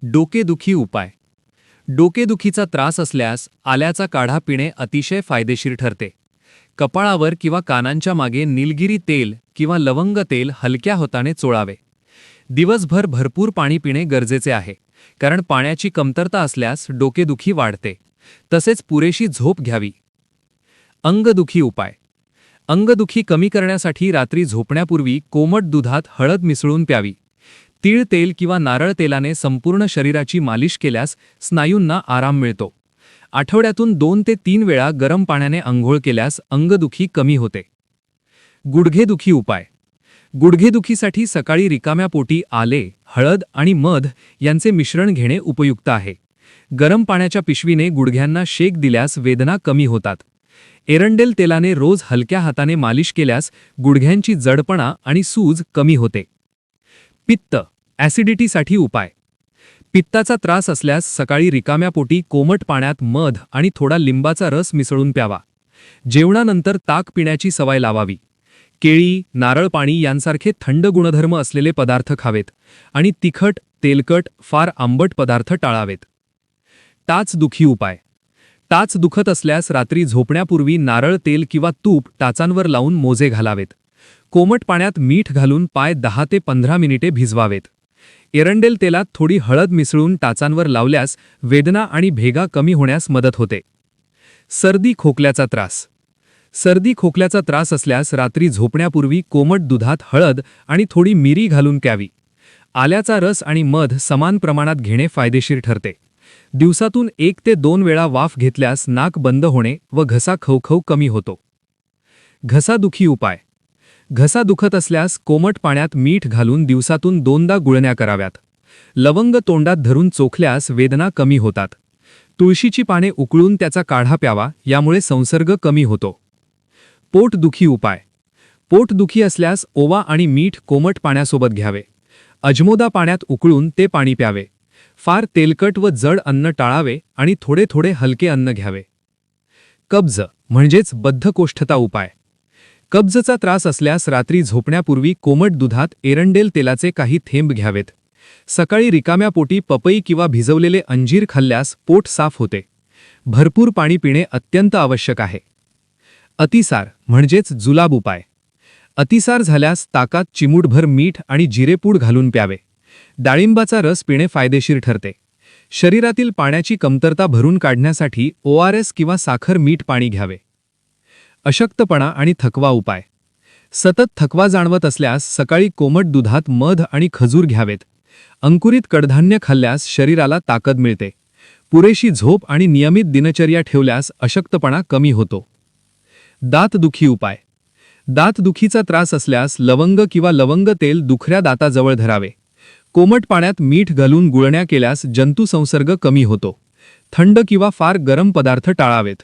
डोकेदुखी उपाय. डोकेदुखीचा त्रास असल्यास आल्याचा काढा पिणे अतिशय फायदेशीर ठरते. कपाळावर किंवा कानांच्या मागे निलगिरी तेल किंवा लवंग तेल हलक्या हाताने चोळावे. दिवसभर भरपूर पाणी पिणे गरजेचे आहे, कारण पाण्याची कमतरता असल्यास डोकेदुखी वाढते. तसेच पुरेशी झोप घ्यावी. अंगदुखी उपाय. अंगदुखी कमी करण्यासाठी रात्री झोपण्यापूर्वी कोमट दुधात हळद मिसळून प्यावी. तीळ तेल किंवा नारळ तेलाने संपूर्ण शरीराची मालिश केल्यास स्नायूंना आराम मिळतो. आठवड्यातून 2 ते 3 वेळा गरम पाण्याने अंघोळ केल्यास अंगदुखी कमी होते. गुडघेदुखी उपाय. गुडघेदुखीसाठी सकाळी रिकाम्या पोटी आले, हळद आणि मध यांचे मिश्रण घेणे उपयुक्त आहे. गरम पाण्याच्या पिशवीने गुडघ्यांना शेक दिल्यास वेदना कमी होतात. एरंडेल तेलाने रोज हलक्या हाताने मालिश केल्यास गुडघ्यांची जडपणा आणि सूज कमी होते. पित्त, ॲसिडिटीसाठी उपाय. पित्ताचा त्रास असल्यास सकाळी रिकाम्या पोटी कोमट पाण्यात मध आणि थोडा लिंबाचा रस मिसळून प्यावा. जेवणानंतर ताक पिण्याची सवय लावावी. केळी, नारळ पाणी यांसारखे थंड गुणधर्म असलेले पदार्थ खावेत आणि तिखट, तेलकट, फार आंबट पदार्थ टाळावेत. टाचदुखी उपाय. टाच दुखत असल्यास रात्री झोपण्यापूर्वी नारळ तेल किंवा तूप टाचांवर लावून मोजे घालावेत. कोमट पाण्यात मीठ घालून पाय 10 ते 15 मिनिटे भिजवावेत. एरंडेल तेलात थोडी हळद मिसळून टाचांवर लावल्यास वेदना आणि भेगा कमी होण्यास मदत होते. सर्दी खोकल्याचा त्रास. सर्दी खोकल्याचा त्रास असल्यास रात्री झोपण्यापूर्वी कोमट दुधात हळद आणि थोडी मिरी घालून प्यावी. आल्याचा रस आणि मध समान प्रमाणात घेणे फायदेशीर ठरते. दिवसातून 1 ते 2 वेळा वाफ घेतल्यास नाक बंद होणे व घसा खवखव कमी होतो. घसादुखी उपाय. घसा दुखत असल्यास कोमट पाण्यात मीठ घालून दिवसातून 2दा गुळण्या कराव्यात. लवंग तोंडात धरून चोखल्यास वेदना कमी होतात. तुळशीची पाने उकळून त्याचा काढा प्यावा, यामुळे संसर्ग कमी होतो. पोटदुखी उपाय. पोटदुखी असल्यास ओवा आणि मीठ कोमट पाण्यासोबत घ्यावे. अजमोदा पाण्यात उकळून ते पाणी प्यावे. फार तेलकट व जड अन्न टाळावे आणि थोडे थोडे हलके अन्न घ्यावे. कब्ज म्हणजेच बद्धकोष्ठता उपाय. कब्जचा त्रास असल्यास रात्री झोपण्यापूर्वी कोमट दुधात एरंडेल तेलाचे काही थेंब घ्यावेत. सकाळी रिकाम्या पोटी पपई किंवा भिजवलेले अंजीर खाल्ल्यास पोट साफ होते. भरपूर पाणी पिणे अत्यंत आवश्यक आहे. अतिसार म्हणजेच जुलाब उपाय. अतिसार झाल्यास ताकात चिमूटभर मीठ आणि जिरेपूड घालून प्यावे. डाळिंबाचा रस पिणे फायदेशीर ठरते. शरीरातील पाण्याची कमतरता भरून काढण्यासाठी ORS किंवा साखर मीठ पाणी घ्यावे. अशक्तपणा आणि थकवा उपाय. सतत थकवा जाणवत असल्यास सकाळी कोमट दुधात मध आणि खजूर घ्यावेत. अंकुरित कडधान्य खाल्ल्यास शरीराला ताकद मिळते. पुरेशी झोप आणि नियमित दिनचर्या ठेवल्यास अशक्तपणा कमी होतो. दातदुखी उपाय. दातदुखीचा त्रास असल्यास लवंग किंवा लवंग तेल दुखऱ्या दाताजवळ धरावे. कोमट पाण्यात मीठ घालून गुळण्या केल्यास जंतुसंसर्ग कमी होतो. थंड किंवा फार गरम पदार्थ टाळावेत.